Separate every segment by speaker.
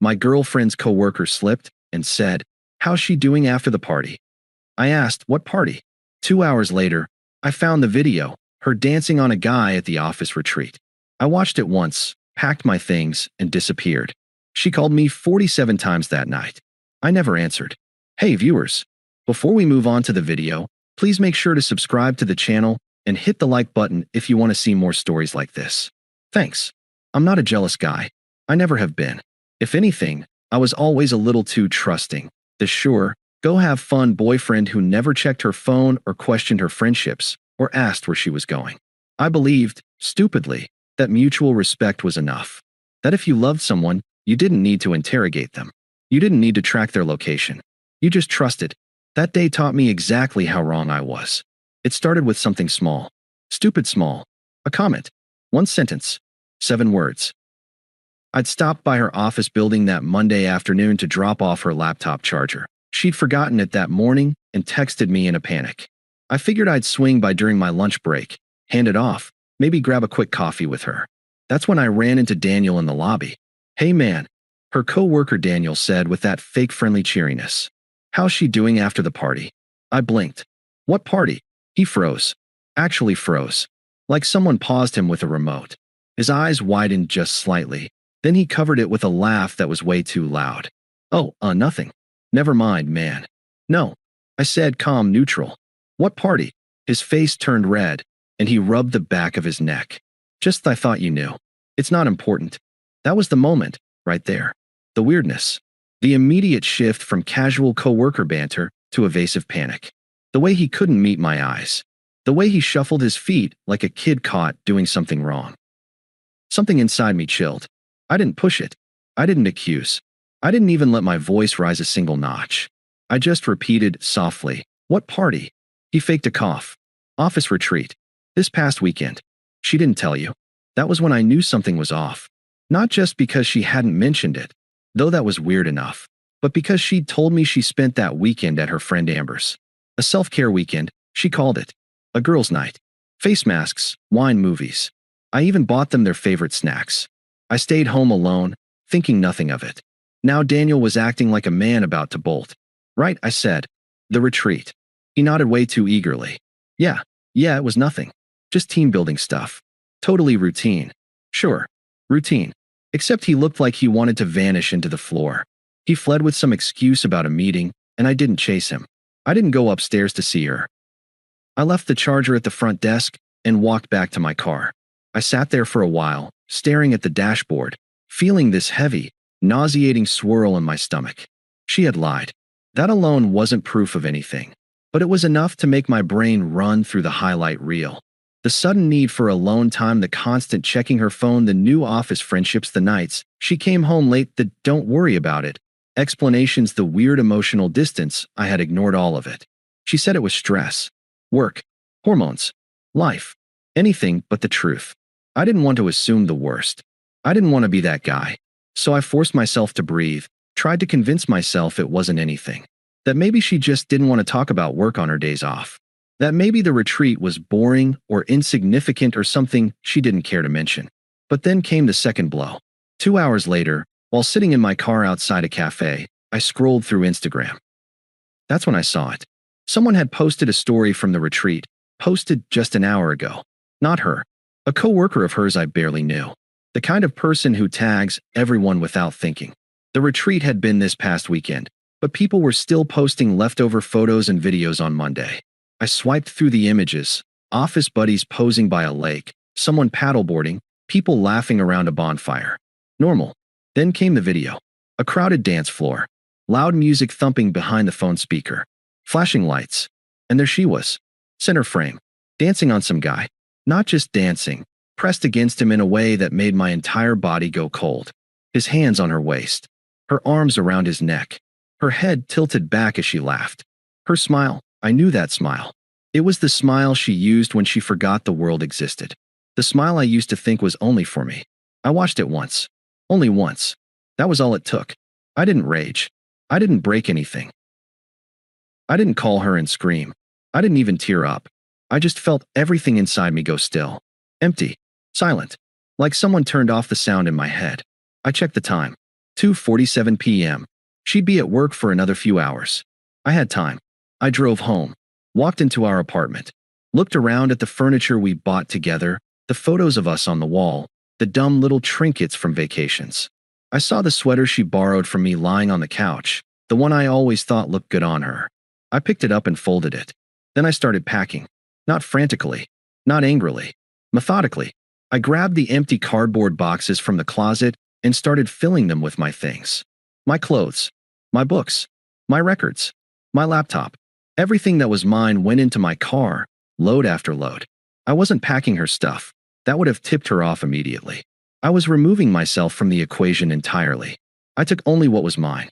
Speaker 1: My girlfriend's coworker slipped and said, "How's she doing after the party?" I asked, "What party?" 2 hours later, I found the video, her dancing on a guy at the office retreat. I watched it once, packed my things, and disappeared. She called me 47 times that night. I never answered. Hey viewers, before we move on to the video, please make sure to subscribe to the channel and hit the like button if you want to see more stories like this. Thanks. I'm not a jealous guy. I never have been. If anything, I was always a little too trusting. The sure, go have fun boyfriend who never checked her phone or questioned her friendships or asked where she was going. I believed, stupidly, that mutual respect was enough. That if you loved someone, you didn't need to interrogate them. You didn't need to track their location. You just trusted. That day taught me exactly how wrong I was. It started with something small. Stupid small. A comment. One sentence. 7 words. I'd stopped by her office building that Monday afternoon to drop off her laptop charger. She'd forgotten it that morning and texted me in a panic. I figured I'd swing by during my lunch break, hand it off, maybe grab a quick coffee with her. That's when I ran into Daniel in the lobby. "Hey man," her coworker Daniel said with that fake friendly cheeriness. "How's she doing after the party?" I blinked. "What party?" He froze. Actually froze. Like someone paused him with a remote. His eyes widened just slightly. Then he covered it with a laugh that was way too loud. "Oh, nothing. Never mind, man." "No," I said, calm, neutral. "What party?" His face turned red, and he rubbed the back of his neck. "Just I thought you knew. It's not important." That was the moment, right there. The weirdness. The immediate shift from casual coworker banter to evasive panic. The way he couldn't meet my eyes. The way he shuffled his feet like a kid caught doing something wrong. Something inside me chilled. I didn't push it. I didn't accuse. I didn't even let my voice rise a single notch. I just repeated softly, "What party?" He faked a cough. "Office retreat. This past weekend." "She didn't tell you." That was when I knew something was off. Not just because she hadn't mentioned it, though that was weird enough, but because she'd told me she spent that weekend at her friend Amber's. A self-care weekend, she called it. A girls' night. Face masks, wine, movies. I even bought them their favorite snacks. I stayed home alone, thinking nothing of it. Now Daniel was acting like a man about to bolt. "Right," I said. "The retreat." He nodded way too eagerly. Yeah, it was nothing. Just team-building stuff. Totally routine. Sure, routine. Except he looked like he wanted to vanish into the floor. He fled with some excuse about a meeting, and I didn't chase him. I didn't go upstairs to see her. I left the charger at the front desk and walked back to my car. I sat there for a while, staring at the dashboard, feeling this heavy, nauseating swirl in my stomach. She had lied. That alone wasn't proof of anything, but it was enough to make my brain run through the highlight reel. The sudden need for alone time, the constant checking her phone, the new office friendships, the nights she came home late, the "don't worry about it" explanations, the weird emotional distance. I had ignored all of it. She said it was stress, work, hormones, life, anything but the truth. I didn't want to assume the worst. I didn't want to be that guy. So I forced myself to breathe, tried to convince myself it wasn't anything. That maybe she just didn't want to talk about work on her days off. That maybe the retreat was boring or insignificant or something she didn't care to mention. But then came the second blow. 2 hours later, while sitting in my car outside a cafe, I scrolled through Instagram. That's when I saw it. Someone had posted a story from the retreat, posted just an hour ago. Not her. A coworker of hers I barely knew. The kind of person who tags everyone without thinking. The retreat had been this past weekend, but people were still posting leftover photos and videos on Monday. I swiped through the images, office buddies posing by a lake, someone paddleboarding, people laughing around a bonfire. Normal. Then came the video. A crowded dance floor. Loud music thumping behind the phone speaker. Flashing lights. And there she was. Center frame. Dancing on some guy. Not just dancing, pressed against him in a way that made my entire body go cold. His hands on her waist. Her arms around his neck. Her head tilted back as she laughed. Her smile. I knew that smile. It was the smile she used when she forgot the world existed. The smile I used to think was only for me. I watched it once. Only once. That was all it took. I didn't rage. I didn't break anything. I didn't call her and scream. I didn't even tear up. I just felt everything inside me go still. Empty. Silent. Like someone turned off the sound in my head. I checked the time. 2:47 p.m. She'd be at work for another few hours. I had time. I drove home, walked into our apartment, looked around at the furniture we bought together, the photos of us on the wall, the dumb little trinkets from vacations. I saw the sweater she borrowed from me lying on the couch, the one I always thought looked good on her. I picked it up and folded it. Then I started packing. Not frantically, not angrily, methodically. I grabbed the empty cardboard boxes from the closet and started filling them with my things. My clothes, my books, my records, my laptop. Everything that was mine went into my car, load after load. I wasn't packing her stuff. That would have tipped her off immediately. I was removing myself from the equation entirely. I took only what was mine.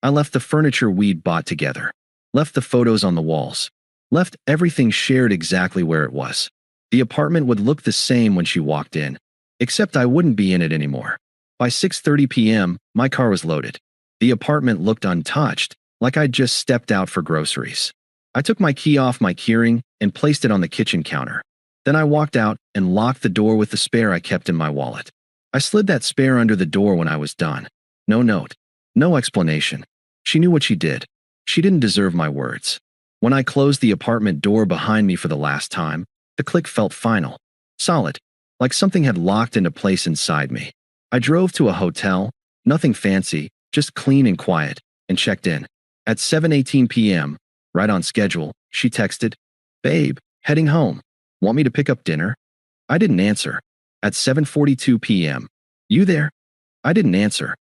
Speaker 1: I left the furniture we'd bought together, left the photos on the walls, left everything shared exactly where it was. The apartment would look the same when she walked in, except I wouldn't be in it anymore. By 6:30 p.m., my car was loaded. The apartment looked untouched, like I'd just stepped out for groceries. I took my key off my keyring and placed it on the kitchen counter. Then I walked out and locked the door with the spare I kept in my wallet. I slid that spare under the door when I was done. No note. No explanation. She knew what she did. She didn't deserve my words. When I closed the apartment door behind me for the last time, the click felt final. Solid. Like something had locked into place inside me. I drove to a hotel, nothing fancy, just clean and quiet, and checked in. At 7:18 p.m., right on schedule, she texted, "Babe, heading home. Want me to pick up dinner?" I didn't answer. At 7:42 p.m., "You there?" I didn't answer.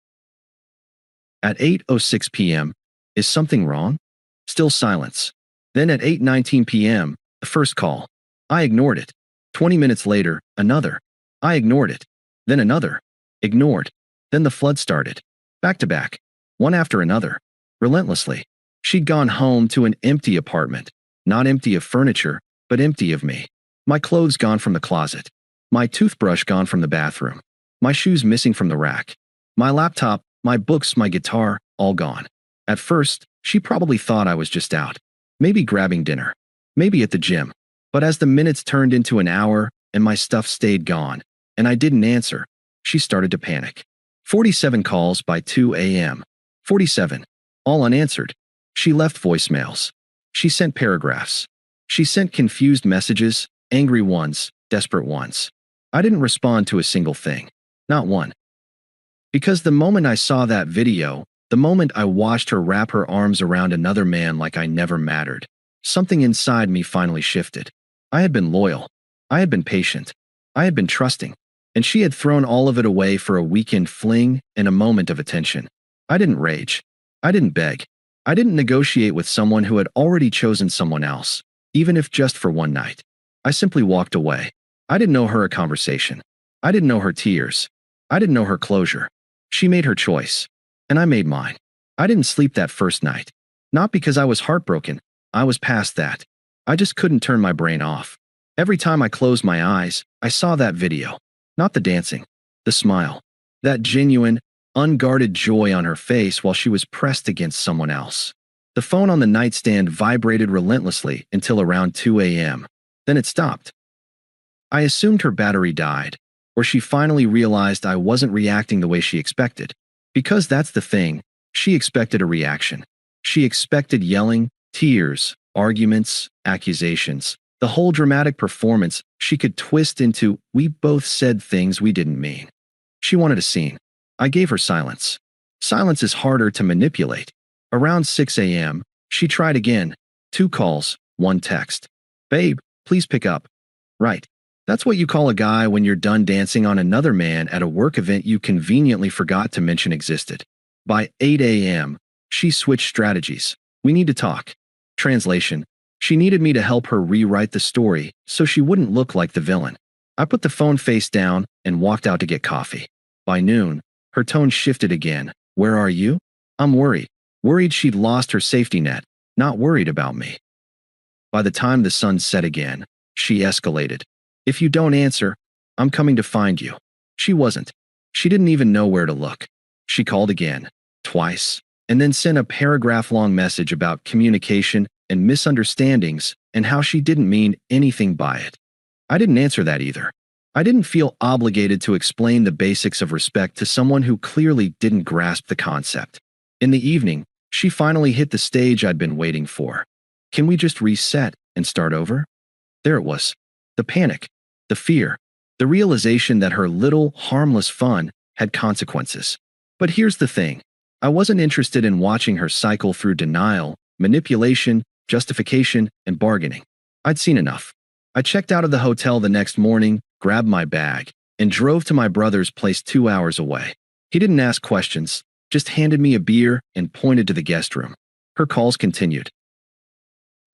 Speaker 1: At 8:06 p.m., "Is something wrong?" Still silence. Then at 8:19 p.m., the first call. I ignored it. 20 minutes later, another. I ignored it. Then another. Ignored. Then the flood started. Back to back. One after another. Relentlessly. She'd gone home to an empty apartment. Not empty of furniture, but empty of me. My clothes gone from the closet. My toothbrush gone from the bathroom. My shoes missing from the rack. My laptop, my books, my guitar, all gone. At first, she probably thought I was just out. Maybe grabbing dinner. Maybe at the gym. But as the minutes turned into an hour and my stuff stayed gone, and I didn't answer, she started to panic. 47 calls by 2 a.m. 47. All unanswered. She left voicemails. She sent paragraphs. She sent confused messages, angry ones, desperate ones. I didn't respond to a single thing. Not one. Because the moment I saw that video, the moment I watched her wrap her arms around another man like I never mattered, something inside me finally shifted. I had been loyal. I had been patient. I had been trusting. And she had thrown all of it away for a weekend fling and a moment of attention. I didn't rage. I didn't beg. I didn't negotiate with someone who had already chosen someone else, even if just for one night. I simply walked away. I didn't know her a conversation. I didn't know her tears. I didn't know her closure. She made her choice. And I made mine. I didn't sleep that first night. Not because I was heartbroken. I was past that. I just couldn't turn my brain off. Every time I closed my eyes, I saw that video. Not the dancing. The smile. That genuine, unguarded joy on her face while she was pressed against someone else. The phone on the nightstand vibrated relentlessly until around 2 a.m. Then it stopped. I assumed her battery died, or she finally realized I wasn't reacting the way she expected. Because that's the thing, she expected a reaction. She expected yelling, tears, arguments, accusations, the whole dramatic performance she could twist into "we both said things we didn't mean." She wanted a scene. I gave her silence. Silence is harder to manipulate. Around 6 a.m., she tried again. 2 calls, 1 text. "Babe, please pick up." Right. That's what you call a guy when you're done dancing on another man at a work event you conveniently forgot to mention existed. By 8 a.m., she switched strategies. "We need to talk." Translation: she needed me to help her rewrite the story so she wouldn't look like the villain. I put the phone face down and walked out to get coffee. By noon, her tone shifted again. "Where are you?" "I'm worried." Worried she'd lost her safety net, not worried about me. By the time the sun set again, she escalated. "If you don't answer, I'm coming to find you." She wasn't. She didn't even know where to look. She called again, twice, and then sent a paragraph-long message about communication and misunderstandings and how she didn't mean anything by it. I didn't answer that either. I didn't feel obligated to explain the basics of respect to someone who clearly didn't grasp the concept. In the evening, she finally hit the stage I'd been waiting for. Can we just reset and start over? There it was. The panic, the fear, the realization that her little, harmless fun had consequences. But here's the thing. I wasn't interested in watching her cycle through denial, manipulation, justification, and bargaining. I'd seen enough. I checked out of the hotel the next morning, grabbed my bag, and drove to my brother's place 2 hours away. He didn't ask questions, just handed me a beer and pointed to the guest room. Her calls continued.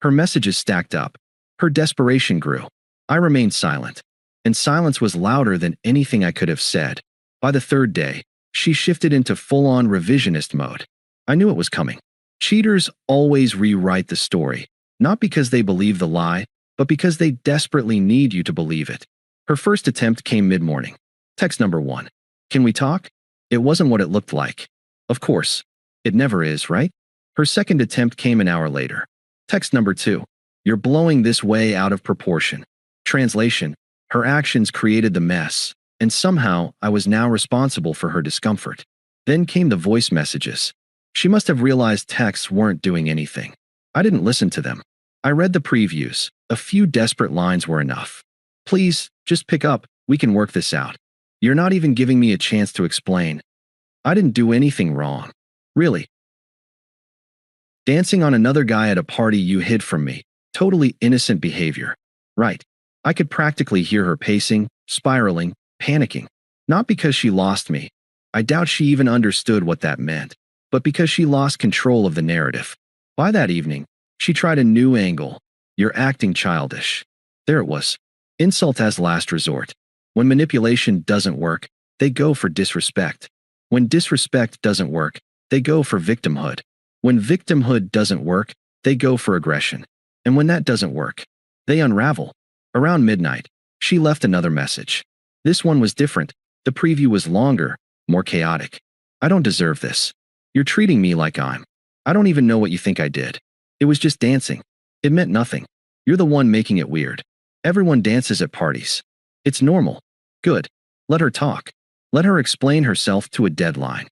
Speaker 1: Her messages stacked up. Her desperation grew. I remained silent, and silence was louder than anything I could have said. By the third day, she shifted into full-on revisionist mode. I knew it was coming. Cheaters always rewrite the story, not because they believe the lie, but because they desperately need you to believe it. Her first attempt came mid-morning. Text number 1. Can we talk? It wasn't what it looked like. Of course. It never is, right? Her second attempt came an hour later. Text number 2. You're blowing this way out of proportion. Translation. Her actions created the mess, and somehow I was now responsible for her discomfort. Then came the voice messages. She must have realized texts weren't doing anything. I didn't listen to them. I read the previews. A few desperate lines were enough. Please, just pick up. We can work this out. You're not even giving me a chance to explain. I didn't do anything wrong. Really. Dancing on another guy at a party you hid from me. Totally innocent behavior. Right. I could practically hear her pacing, spiraling, panicking. Not because she lost me. I doubt she even understood what that meant. But because she lost control of the narrative. By that evening, she tried a new angle. You're acting childish. There it was. Insult as last resort. When manipulation doesn't work, they go for disrespect. When disrespect doesn't work, they go for victimhood. When victimhood doesn't work, they go for aggression. And when that doesn't work, they unravel. Around midnight, she left another message. This one was different. The preview was longer, more chaotic. I don't deserve this. You're treating me like I don't even know what you think I did. It was just dancing. It meant nothing. You're the one making it weird. Everyone dances at parties. It's normal. Good. Let her talk. Let her explain herself to a deadline.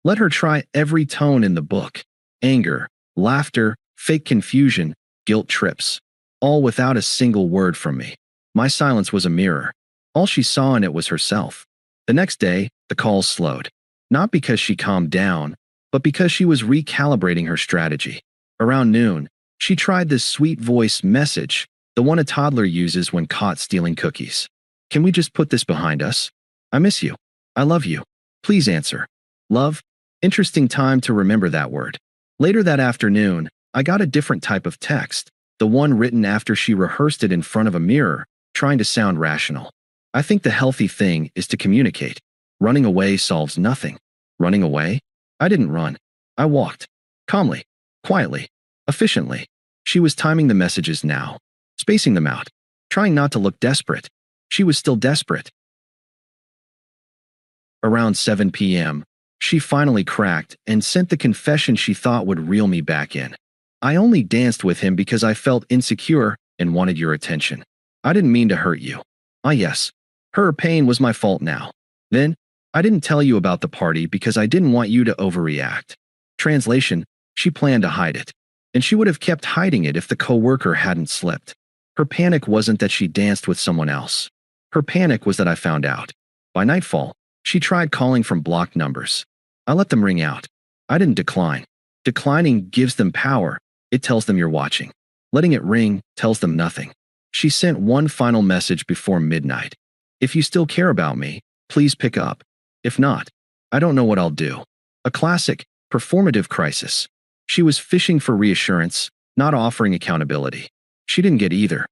Speaker 1: Let her try every tone in the book. Anger, laughter, fake confusion, guilt trips. All without a single word from me. My silence was a mirror. All she saw in it was herself. The next day, the calls slowed. Not because she calmed down, but because she was recalibrating her strategy. Around noon, she tried this sweet voice message, the one a toddler uses when caught stealing cookies. Can we just put this behind us? I miss you. I love you. Please answer. Love? Interesting time to remember that word. Later that afternoon, I got a different type of text, the one written after she rehearsed it in front of a mirror, trying to sound rational. I think the healthy thing is to communicate. Running away solves nothing. Running away? I didn't run. I walked. Calmly. Quietly. Efficiently. She was timing the messages now. Spacing them out. Trying not to look desperate. She was still desperate. Around 7 p.m., she finally cracked and sent the confession she thought would reel me back in. I only danced with him because I felt insecure and wanted your attention. I didn't mean to hurt you. Ah yes, her pain was my fault now. Then, I didn't tell you about the party because I didn't want you to overreact. Translation, she planned to hide it. And she would have kept hiding it if the coworker hadn't slipped. Her panic wasn't that she danced with someone else. Her panic was that I found out. By nightfall, she tried calling from blocked numbers. I let them ring out. I didn't decline. Declining gives them power. It tells them you're watching. Letting it ring tells them nothing. She sent one final message before midnight. If you still care about me, please pick up. If not, I don't know what I'll do. A classic, performative crisis. She was fishing for reassurance, not offering accountability. She didn't get either.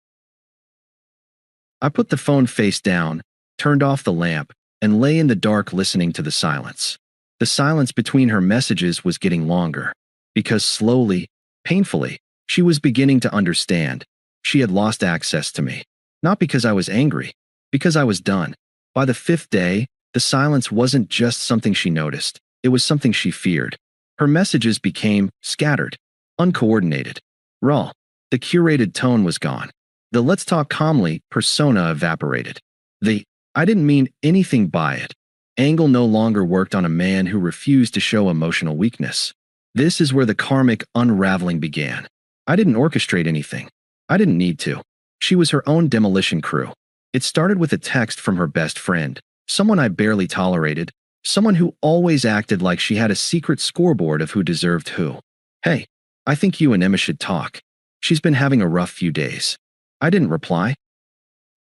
Speaker 1: I put the phone face down, turned off the lamp, and lay in the dark listening to the silence. The silence between her messages was getting longer, because slowly, painfully, she was beginning to understand. She had lost access to me. Not because I was angry, because I was done. By the 5th day, the silence wasn't just something she noticed, it was something she feared. Her messages became scattered, uncoordinated, raw. The curated tone was gone. The let's talk calmly persona evaporated. The "I didn't mean anything by it" angle no longer worked on a man who refused to show emotional weakness. This is where the karmic unraveling began. I didn't orchestrate anything. I didn't need to. She was her own demolition crew. It started with a text from her best friend, someone I barely tolerated, someone who always acted like she had a secret scoreboard of who deserved who. "Hey, I think you and Emma should talk. She's been having a rough few days." I didn't reply.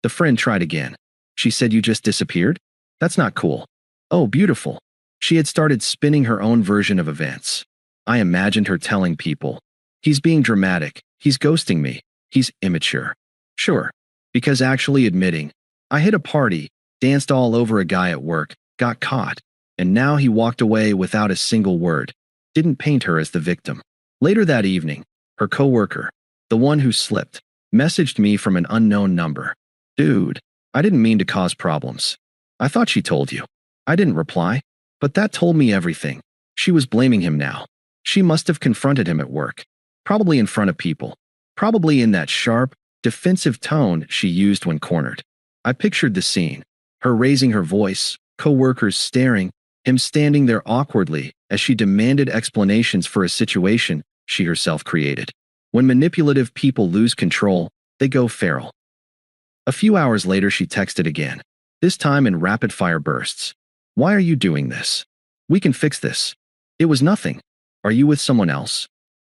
Speaker 1: The friend tried again. "She said you just disappeared? That's not cool." "Oh, beautiful." She had started spinning her own version of events. I imagined her telling people, "He's being dramatic. He's ghosting me. He's immature." Sure, because actually admitting, "I hit a party, danced all over a guy at work, got caught, and now he walked away without a single word," didn't paint her as the victim. Later that evening, her coworker, the one who slipped, messaged me from an unknown number. "Dude, I didn't mean to cause problems. I thought she told you." I didn't reply, but that told me everything. She was blaming him now. She must have confronted him at work, probably in front of people, probably in that sharp, defensive tone she used when cornered. I pictured the scene, her raising her voice, coworkers staring, him standing there awkwardly as she demanded explanations for a situation she herself created. When manipulative people lose control, they go feral. A few hours later, she texted again, this time in rapid-fire bursts. "Why are you doing this? We can fix this." It was nothing. "Are you with someone else?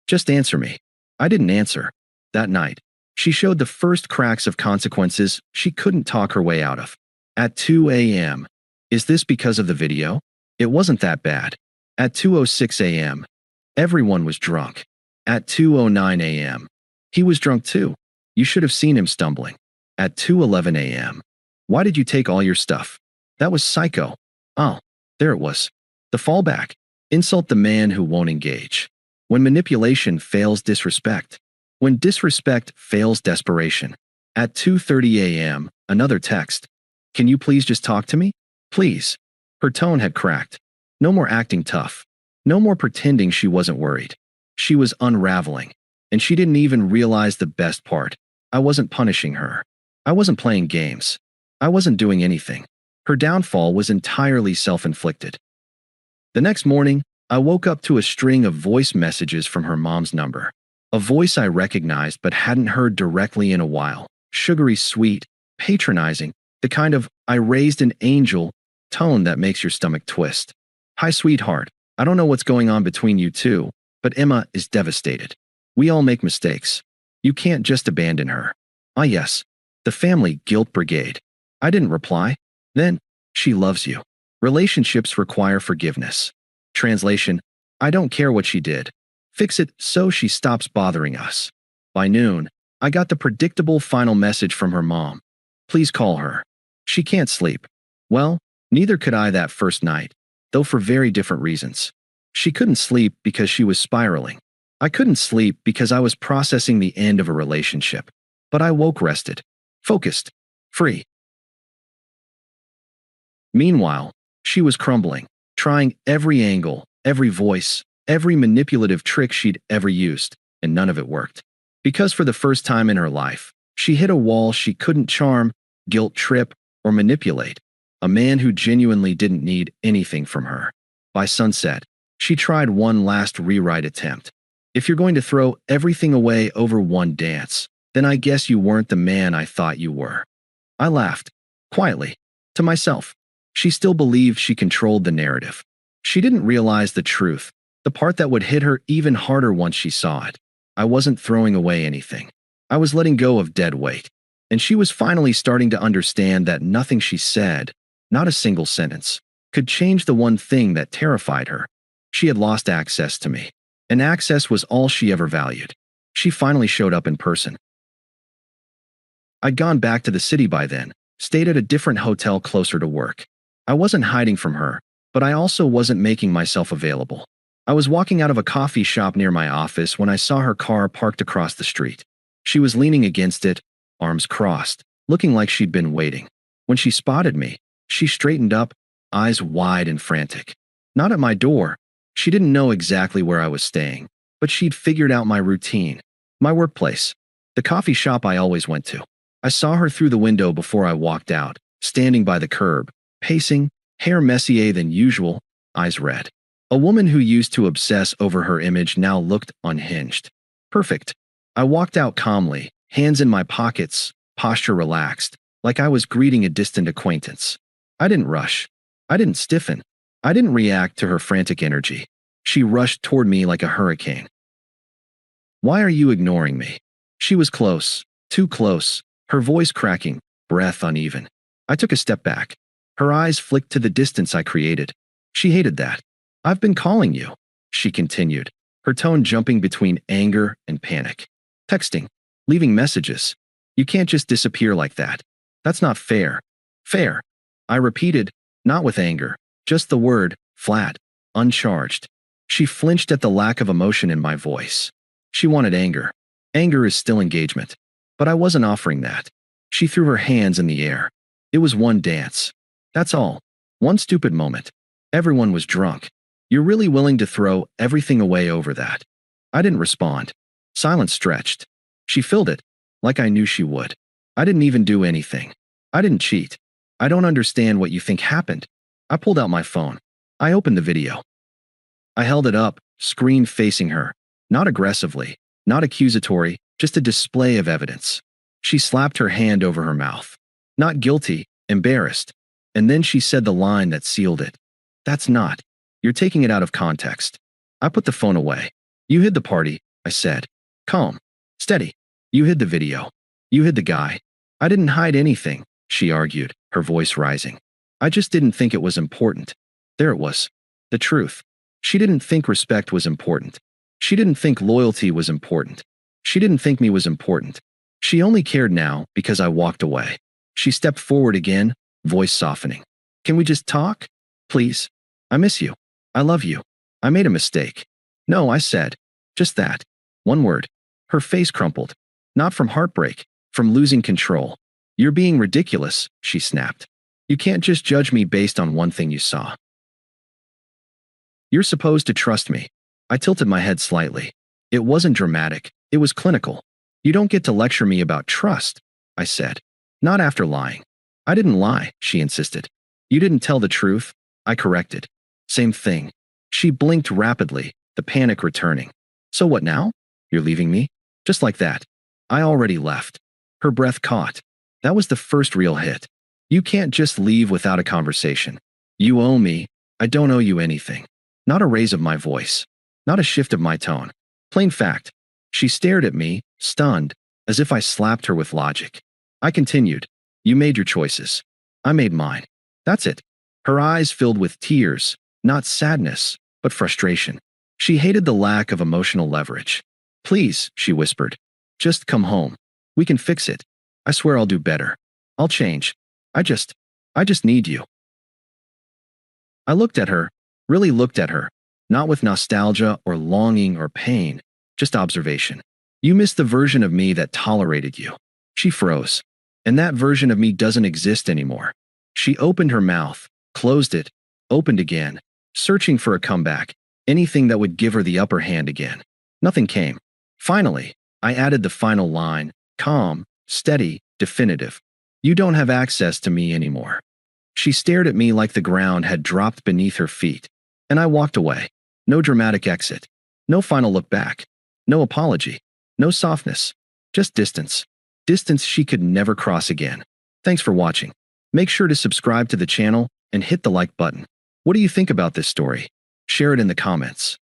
Speaker 1: Just answer me." I didn't answer. That night, she showed the first cracks of consequences she couldn't talk her way out of. At 2 a.m. Is this because of the video? It wasn't that bad. At 2:06 a.m. Everyone was drunk. At 2:09 a.m. He was drunk too. You should have seen him stumbling. At 2:11 a.m. Why did you take all your stuff? That was psycho. Oh, there it was. The fallback. Insult the man who won't engage. When manipulation fails disrespect. When disrespect fails desperation. At 2:30 a.m., another text. Can you please just talk to me? Please. Her tone had cracked. No more acting tough. No more pretending she wasn't worried. She was unraveling. And she didn't even realize the best part. I wasn't punishing her. I wasn't playing games. I wasn't doing anything. Her downfall was entirely self-inflicted. The next morning, I woke up to a string of voice messages from her mom's number. A voice I recognized but hadn't heard directly in a while. Sugary sweet, patronizing, the kind of "I raised an angel" tone that makes your stomach twist. "Hi, sweetheart. I don't know what's going on between you two, but Emma is devastated. We all make mistakes. You can't just abandon her." Ah yes, the family guilt brigade. I didn't reply. Then, "She loves you. Relationships require forgiveness." Translation, I don't care what she did. Fix it so she stops bothering us. By noon, I got the predictable final message from her mom. Please call her. She can't sleep. Well, neither could I that first night, though for very different reasons. She couldn't sleep because she was spiraling. I couldn't sleep because I was processing the end of a relationship. But I woke rested, focused, free. Meanwhile, she was crumbling, trying every angle, every voice, every manipulative trick she'd ever used, and none of it worked. Because for the first time in her life, she hit a wall she couldn't charm, guilt trip, or manipulate. A man who genuinely didn't need anything from her. By sunset, she tried one last rewrite attempt. If you're going to throw everything away over one dance, then I guess you weren't the man I thought you were. I laughed, quietly, to myself. She still believed she controlled the narrative. She didn't realize the truth, the part that would hit her even harder once she saw it. I wasn't throwing away anything. I was letting go of dead weight. And she was finally starting to understand that nothing she said, not a single sentence, could change the one thing that terrified her. She had lost access to me. And access was all she ever valued. She finally showed up in person. I'd gone back to the city by then, stayed at a different hotel closer to work. I wasn't hiding from her, but I also wasn't making myself available. I was walking out of a coffee shop near my office when I saw her car parked across the street. She was leaning against it, arms crossed, looking like she'd been waiting. When she spotted me, she straightened up, eyes wide and frantic. Not at my door. She didn't know exactly where I was staying, but she'd figured out my routine, my workplace, the coffee shop I always went to. I saw her through the window before I walked out, standing by the curb, pacing, hair messier than usual, eyes red. A woman who used to obsess over her image now looked unhinged. Perfect. I walked out calmly, hands in my pockets, posture relaxed, like I was greeting a distant acquaintance. I didn't rush. I didn't stiffen. I didn't react to her frantic energy. She rushed toward me like a hurricane. Why are you ignoring me? She was close, too close, her voice cracking, breath uneven. I took a step back. Her eyes flicked to the distance I created. She hated that. I've been calling you, she continued, her tone jumping between anger and panic. Texting, leaving messages. You can't just disappear like that. That's not fair. Fair. I repeated, not with anger, just the word, flat, uncharged. She flinched at the lack of emotion in my voice. She wanted anger. Anger is still engagement. But I wasn't offering that. She threw her hands in the air. It was one dance. That's all. One stupid moment. Everyone was drunk. You're really willing to throw everything away over that? I didn't respond. Silence stretched. She filled it, like I knew she would. I didn't even do anything. I didn't cheat. I don't understand what you think happened. I pulled out my phone. I opened the video. I held it up, screen facing her. Not aggressively, not accusatory, just a display of evidence. She slapped her hand over her mouth. Not guilty, embarrassed. And then she said the line that sealed it. That's not. You're taking it out of context. I put the phone away. You hid the party, I said. Calm. Steady. You hid the video. You hid the guy. I didn't hide anything, she argued, her voice rising. I just didn't think it was important. There it was. The truth. She didn't think respect was important. She didn't think loyalty was important. She didn't think me was important. She only cared now because I walked away. She stepped forward again, voice softening. Can we just talk? Please. I miss you. I love you. I made a mistake. No, I said. Just that. One word. Her face crumpled. Not from heartbreak, from losing control. You're being ridiculous, she snapped. You can't just judge me based on one thing you saw. You're supposed to trust me. I tilted my head slightly. It wasn't dramatic. It was clinical. You don't get to lecture me about trust, I said. Not after lying. I didn't lie, she insisted. You didn't tell the truth, I corrected. Same thing. She blinked rapidly, the panic returning. So what now? You're leaving me? Just like that. I already left. Her breath caught. That was the first real hit. You can't just leave without a conversation. You owe me. I don't owe you anything. Not a raise of my voice. Not a shift of my tone. Plain fact. She stared at me, stunned, as if I slapped her with logic. I continued. You made your choices. I made mine. That's it. Her eyes filled with tears, not sadness, but frustration. She hated the lack of emotional leverage. Please, she whispered. Just come home. We can fix it. I swear I'll do better. I'll change. I just need you. I looked at her, really looked at her, not with nostalgia or longing or pain, just observation. You missed the version of me that tolerated you. She froze. And that version of me doesn't exist anymore. She opened her mouth, closed it, opened again, searching for a comeback, anything that would give her the upper hand again. Nothing came. Finally, I added the final line, calm, steady, definitive. You don't have access to me anymore. She stared at me like the ground had dropped beneath her feet, and I walked away. No dramatic exit. No final look back. No apology. No softness. Just distance. Distance she could never cross again. Thanks for watching. Make sure to subscribe to the channel and hit the like button. What do you think about this story? Share it in the comments.